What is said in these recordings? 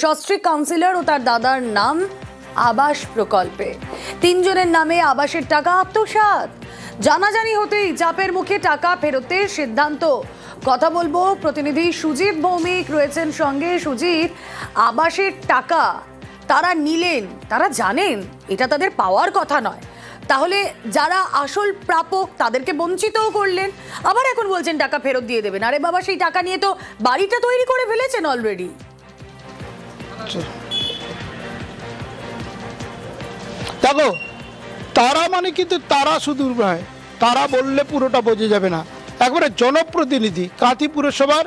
সস্ত্রীক councillor ও তার দাদার নাম আবাস প্রকল্পে তিনজনের নামে আবাসের টাকা আত্মসাৎ। জানাজানি হতেই চাপের মুখে টাকা ফেরতের সিদ্ধান্ত। কথা বলবো প্রতিনিধি সুজিত ভৌমিক রয়েছেন সঙ্গে। সুজিত, আবাসের টাকা তারা নিলেন, তারা জানেন এটা তাদের পাওয়ার কথা নয়, তাহলে যারা আসল প্রাপক তাদেরকে বঞ্চিতও করলেন, আবার এখন বলছেন টাকা ফেরত দিয়ে দেবেন। আরে বাবা, সেই টাকা নিয়ে তো বাড়িটা তৈরি করে ফেলেছেন অলরেডি। দেখো, তারা মানে কিন্তু তারা শুধু নয়, তারা বললে পুরোটা বোঝা যাবে না। একবারে জনপ্রতিনিধি কাঁথি পুরসভার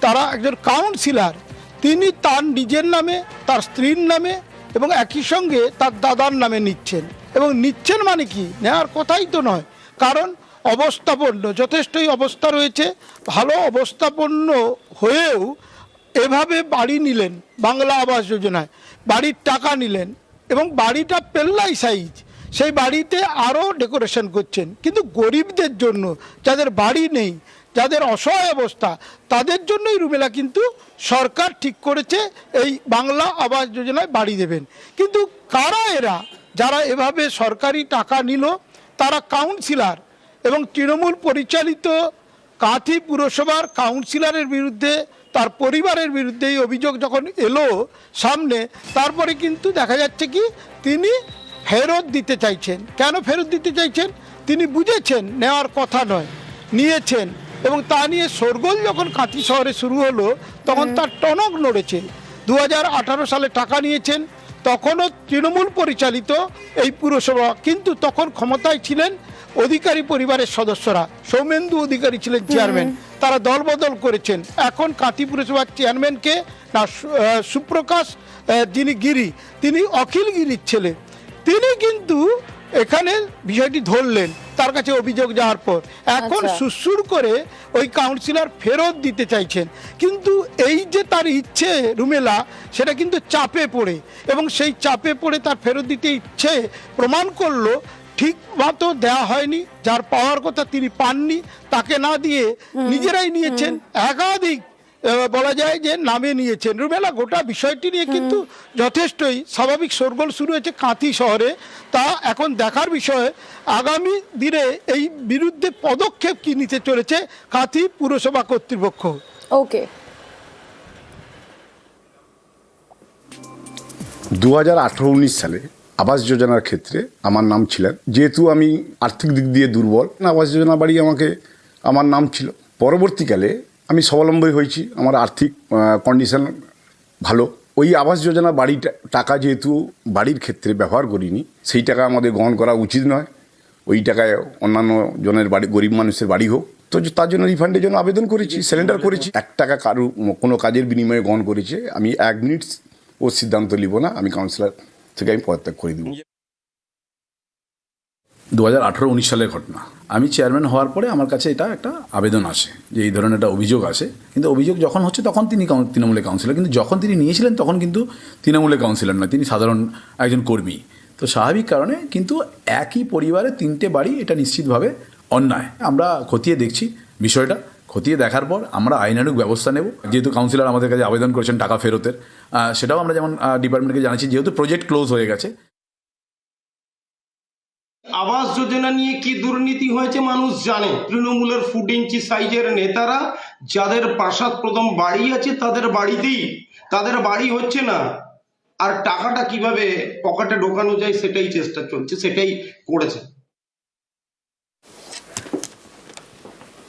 তারা একজন কাউন্সিলর, তিনি তার নিজের নামে, তার স্ত্রীর নামে এবং একই সঙ্গে তার দাদার নামে নিচ্ছেন। এবং নিচ্ছেন মানে কি, নেওয়ার কথাই তো নয়, কারণ অবস্থাপন্ন যথেষ্টই অবস্থা রয়েছে, ভালো অবস্থাপন্ন হয়েও এভাবে বাড়ি নিলেন বাংলা আবাস যোজনায়, বাড়ির টাকা নিলেন এবং বাড়িটা পেল্লাই সাইজ, সেই বাড়িতে আরও ডেকোরেশন করছেন। কিন্তু গরিবদের জন্য, যাদের বাড়ি নেই, যাদের অসহায় অবস্থা, তাদের জন্যই রুমেলা কিন্তু সরকার ঠিক করেছে এই বাংলা আবাস যোজনায় বাড়ি দেবেন। কিন্তু কারা এরা যারা এভাবে সরকারি টাকা নিল? তারা কাউন্সিলর এবং তৃণমূল পরিচালিত কাঁথি পুরসভার কাউন্সিলরের বিরুদ্ধে, তার পরিবারের বিরুদ্ধে এই অভিযোগ যখন এলো সামনে, তারপরে কিন্তু দেখা যাচ্ছে কি তিনি ফেরত দিতে চাইছেন। কেন ফেরত দিতে চাইছেন? তিনি বুঝেছেন নেওয়ার কথা নয়, নিয়েছেন। এবং তা নিয়ে শোরগোল যখন কাঁথি শহরে শুরু হলো তখন তার টনক নড়েছে। 2018 সালে টাকা নিয়েছেন, তখনও তৃণমূল পরিচালিত এই পুরসভা, কিন্তু তখন ক্ষমতায় ছিলেন অধিকারী পরিবারের সদস্যরা। সৌমেন্দু অধিকারী ছিলেন চেয়ারম্যান, তারা দলবদল করেছেন। এখন কাঁথি পুরসভার চেয়ারম্যানকে না সুপ্রকাশ যিনি গিরি, তিনি অখিল গিরির ছেলে, তিনি কিন্তু এখানে বিষয়টি ধরলেন তার কাছে অভিযোগ যাওয়ার পর। এখন সুসুর করে ওই কাউন্সিলর ফেরত দিতে চাইছেন। কিন্তু এই যে তার ইচ্ছে রুমেলা, সেটা কিন্তু চাপে পড়ে, এবং সেই চাপে পড়ে তার ফেরত দিতে ইচ্ছে প্রমাণ করলো ঠিক মতো দেওয়া হয়নি। যার পাওয়ার কথা তিনি পাননি, তাকে না দিয়ে নিজেরাই নিয়েছেন। একাধিক বলা যায় যে নামে নিয়েছেন রুমেলা। গোটা বিষয়টি নিয়ে কিন্তু যথেষ্টই স্বাভাবিক শোরগোল শুরু হয়েছে কাঁথি শহরে। তা এখন দেখার বিষয় আগামী দিনে এই বিরুদ্ধে পদক্ষেপ কি নিতে চলেছে কাঁথি পুরসভা কর্তৃপক্ষ। ওকে, 2018-19 সালে আবাস যোজনার ক্ষেত্রে আমার নাম ছিলেন। যেহেতু আমি আর্থিক দিক দিয়ে দুর্বল, আবাস যোজনা বাড়ি আমার নাম ছিল। পরবর্তীকালে আমি স্বাবলম্বী হয়েছি, আমার আর্থিক কন্ডিশন ভালো। ওই আবাস যোজনা বাড়ির টাকা যেহেতু বাড়ির ক্ষেত্রে ব্যবহার করিনি, সেই টাকা আমাদের গ্রহণ করা উচিত নয়। ওই টাকায় অন্যান্য জনের বাড়ি, গরিব মানুষের বাড়ি হোক, তো তার জন্য রিফান্ডের জন্য আবেদন করেছি, সিলিন্ডার করেছি। 1 টাকা কারো কোনো কাজের বিনিময়ে গ্রহণ করেছে, আমি 1 মিনিট ও সিদ্ধান্ত নিব না, আমি কাউন্সিলর থেকে আমি পদত্যাগ করে দেব। 2018-19 সালের ঘটনা। আমি চেয়ারম্যান হওয়ার পরে আমার কাছে এটা একটা আবেদন আসে যে এই ধরনের একটা অভিযোগ আসে। কিন্তু অভিযোগ যখন হচ্ছে তখন তিনি তৃণমূলের কাউন্সিলর, কিন্তু যখন তিনি নিয়েছিলেন তখন কিন্তু তৃণমূলের কাউন্সিলর নয়, তিনি সাধারণ একজন কর্মী। তো স্বাভাবিক কারণে কিন্তু একই পরিবারে 3টে বাড়ি, এটা নিশ্চিতভাবে অন্যায়। আমরা খতিয়ে দেখছি বিষয়টা, খতিয়ে দেখার পর আমরা আইনানুগ ব্যবস্থা নেব। যেহেতু কাউন্সিলর আমাদের কাছে আবেদন করেছেন টাকা ফেরতের, সেটাও আমরা যেমন ডিপার্টমেন্টকে জানাচ্ছি, যেহেতু প্রজেক্ট ক্লোজ হয়ে গেছে। আবাস যোজনা নিয়ে কি দুর্নীতি হয়েছে মানুষ জানে। তৃণমূলের 4 ইঞ্চি সাইজের নেতারা, যাদের প্রাসাদ প্রথম বাড়ি আছে, তাদের বাড়িতেই তাদের বাড়ি হচ্ছে না, আর টাকাটা কিভাবে পকেটে ঢোকানো যায় সেটাই চেষ্টা চলছে, সেটাই করেছে।